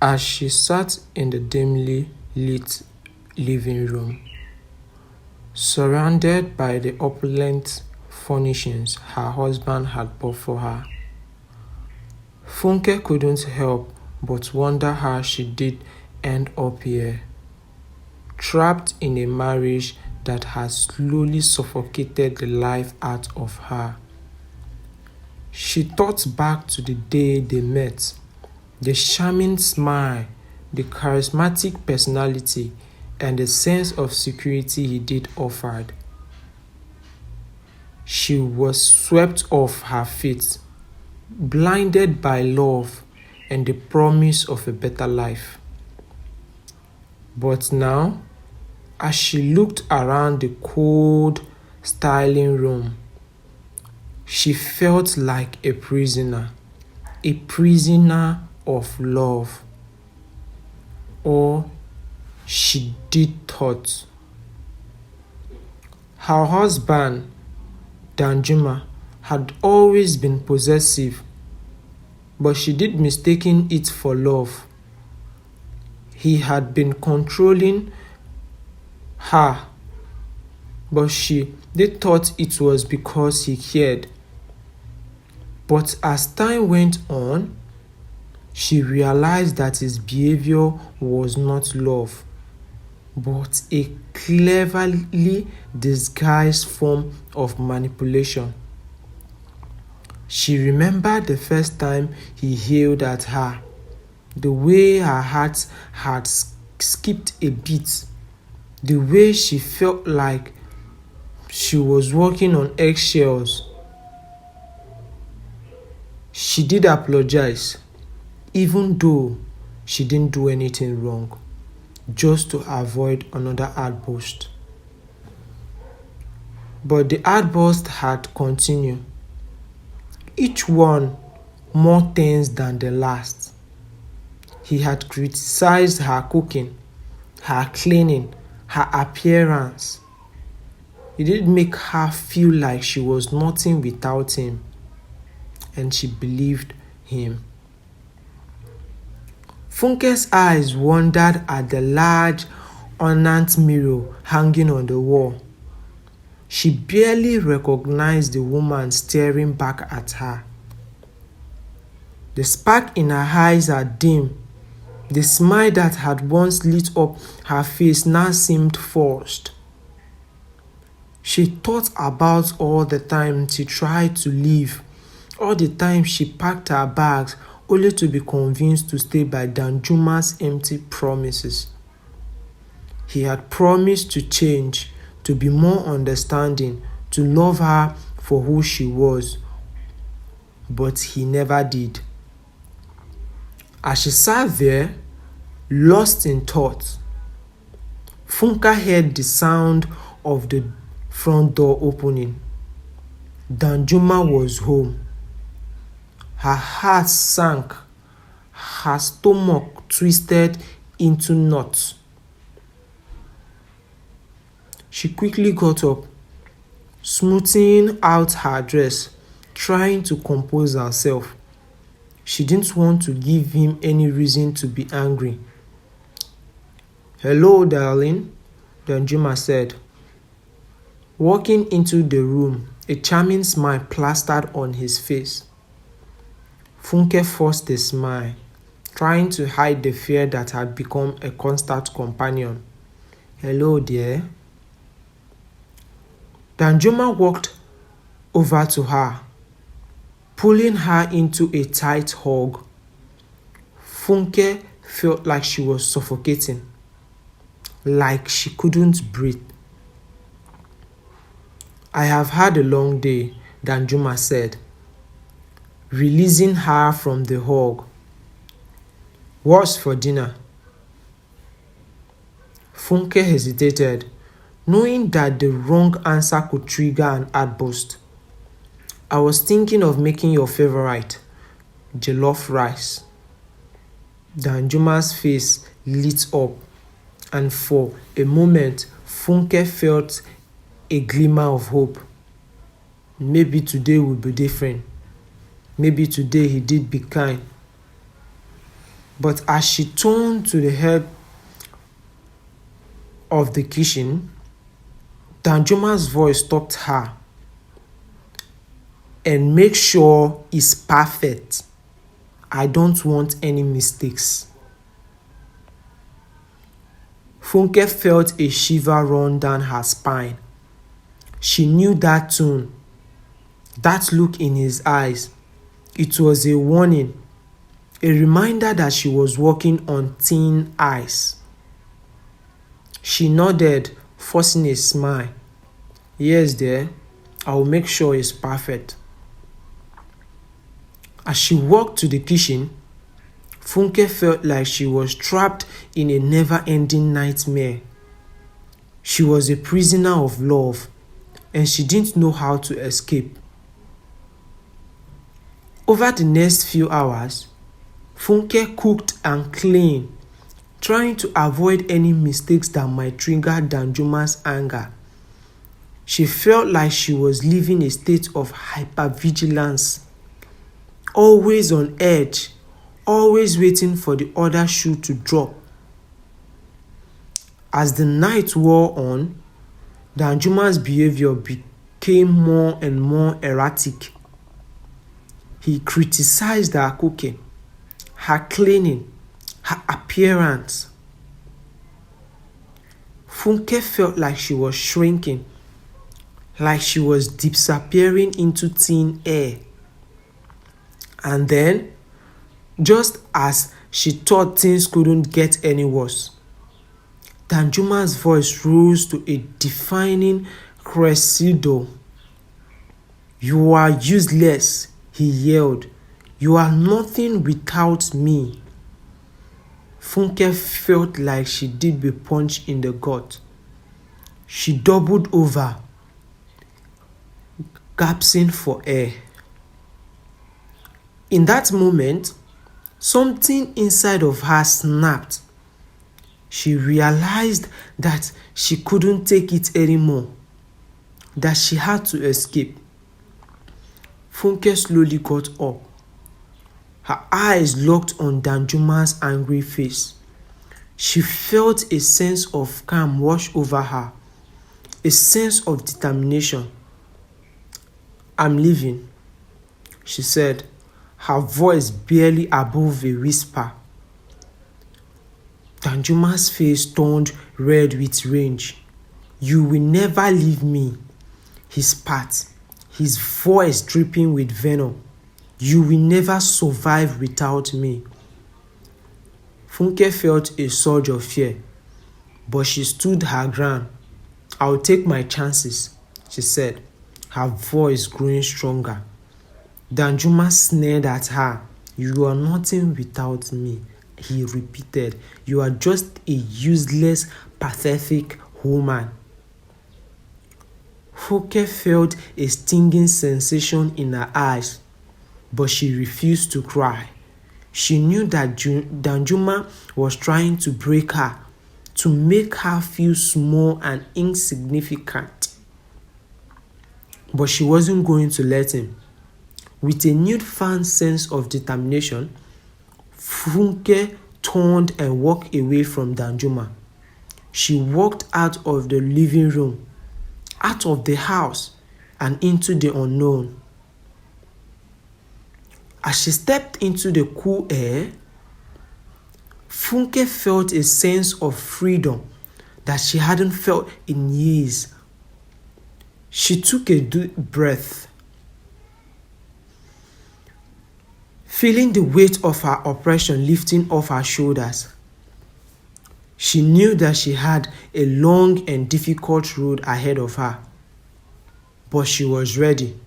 As she sat in the dimly lit living room, surrounded by the opulent furnishings her husband had bought for her, Funke couldn't help but wonder how she did end up here, trapped in a marriage that had slowly suffocated the life out of her. She thought back to the day they met, the charming smile, the charismatic personality, and the sense of security he did offered. She was swept off her feet, blinded by love and the promise of a better life. But now, as she looked around the cold, styling room, she felt like a prisoner of love. Or she did thought. Her husband, Danjuma, had always been possessive, but she did mistaking it for love. He had been controlling her, but she did thought it was because he cared. But as time went on, she realized that his behavior was not love, but a cleverly disguised form of manipulation. She remembered the first time he yelled at her, the way her heart had skipped a beat, the way she felt like she was walking on eggshells. She did apologize, even though she didn't do anything wrong, just to avoid another outburst. But the outburst had continued, each one more tense than the last. He had criticized her cooking, her cleaning, her appearance. It did make her feel like she was nothing without him, and she believed him. Funke's eyes wandered at the large, ornate mirror hanging on the wall. She barely recognized the woman staring back at her. The spark in her eyes had dimmed. The smile that had once lit up her face now seemed forced. She thought about all the time she tried to leave, all the time she packed her bags only to be convinced to stay by Danjuma's empty promises. He had promised to change, to be more understanding, to love her for who she was, but he never did. As she sat there, lost in thought, Funke heard the sound of the front door opening. Danjuma was home. Her heart sank, her stomach twisted into knots. She quickly got up, smoothing out her dress, trying to compose herself. She didn't want to give him any reason to be angry. "Hello, darling," Danjuma said. Walking into the room, a charming smile plastered on his face. Funke forced a smile, trying to hide the fear that had become a constant companion. "Hello, dear." Danjuma walked over to her, pulling her into a tight hug. Funke felt like she was suffocating, like she couldn't breathe. "I have had a long day," Danjuma said, releasing her from the hug. "What's for dinner?" Funke hesitated, knowing that the wrong answer could trigger an outburst. "I was thinking of making your favorite, jollof rice." Danjuma's face lit up, and for a moment Funke felt a glimmer of hope. Maybe today would be different. Maybe today he did be kind. But as she turned to the head of the kitchen, Danjuma's voice stopped her. And make sure it's perfect. I don't want any mistakes. Funke felt a shiver run down her spine. She knew that tone, that look in his eyes. It was a warning, a reminder that she was walking on thin ice. She nodded, forcing a smile. Yes, dear, I will make sure it's perfect. As she walked to the kitchen, Funke felt like she was trapped in a never-ending nightmare. She was a prisoner of love, and she didn't know how to escape. Over the next few hours, Funke cooked and cleaned, trying to avoid any mistakes that might trigger Danjuma's anger. She felt like she was living a state of hypervigilance, always on edge, always waiting for the other shoe to drop. As the night wore on, Danjuma's behavior became more and more erratic. He criticized her cooking, her cleaning, her appearance. Funke felt like she was shrinking, like she was disappearing into thin air. And then, just as she thought things couldn't get any worse, Danjuma's voice rose to a defining crescendo. You are useless, he yelled. You are nothing without me. Funke felt like she did be punched in the gut. She doubled over, gasping for air. In that moment, something inside of her snapped. She realized that she couldn't take it anymore, that she had to escape. Funke slowly got up. Her eyes locked on Danjuma's angry face. She felt a sense of calm wash over her, a sense of determination. I'm leaving, she said, her voice barely above a whisper. Danjuma's face turned red with rage. You will never leave me, he spat, his voice dripping with venom. You will never survive without me. Funke felt a surge of fear, but she stood her ground. I'll take my chances, she said, her voice growing stronger. Danjuma sneered at her. You are nothing without me, he repeated. You are just a useless, pathetic woman. Funke felt a stinging sensation in her eyes, but she refused to cry. She knew that Danjuma was trying to break her, to make her feel small and insignificant. But she wasn't going to let him. With a newfound sense of determination, Funke turned and walked away from Danjuma. She walked out of the living room, out of the house, and into the unknown. As she stepped into the cool air, Funke felt a sense of freedom that she hadn't felt in years. She took a deep breath, feeling the weight of her oppression lifting off her shoulders. She knew that she had a long and difficult road ahead of her, but she was ready.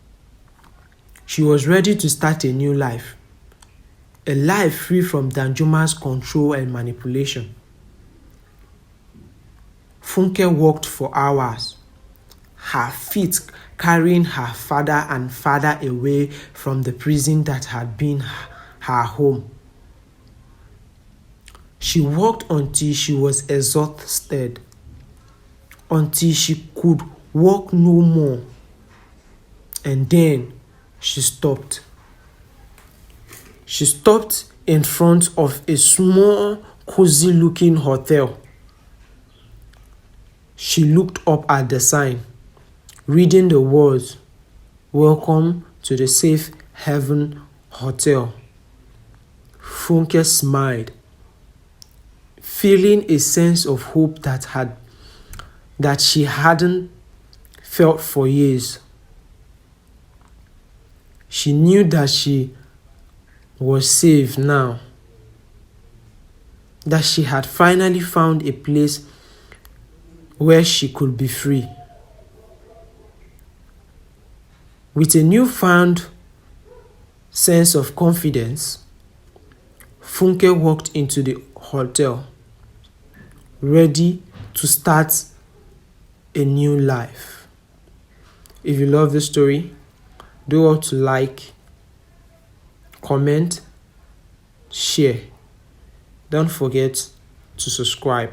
She was ready to start a new life, a life free from Danjuma's control and manipulation. Funke walked for hours, her feet carrying her farther and farther away from the prison that had been her home. She walked until she was exhausted, until she could walk no more. And then she stopped. She stopped in front of a small, cozy-looking hotel. She looked up at the sign, reading the words, "Welcome to the Safe Haven Hotel." Funke smiled, feeling a sense of hope that she hadn't felt for years. She knew that she was safe now, that she had finally found a place where she could be free. With a newfound sense of confidence, Funke walked into the hotel, ready to start a new life. If you love this story, do all to like, comment, share. Don't forget to subscribe.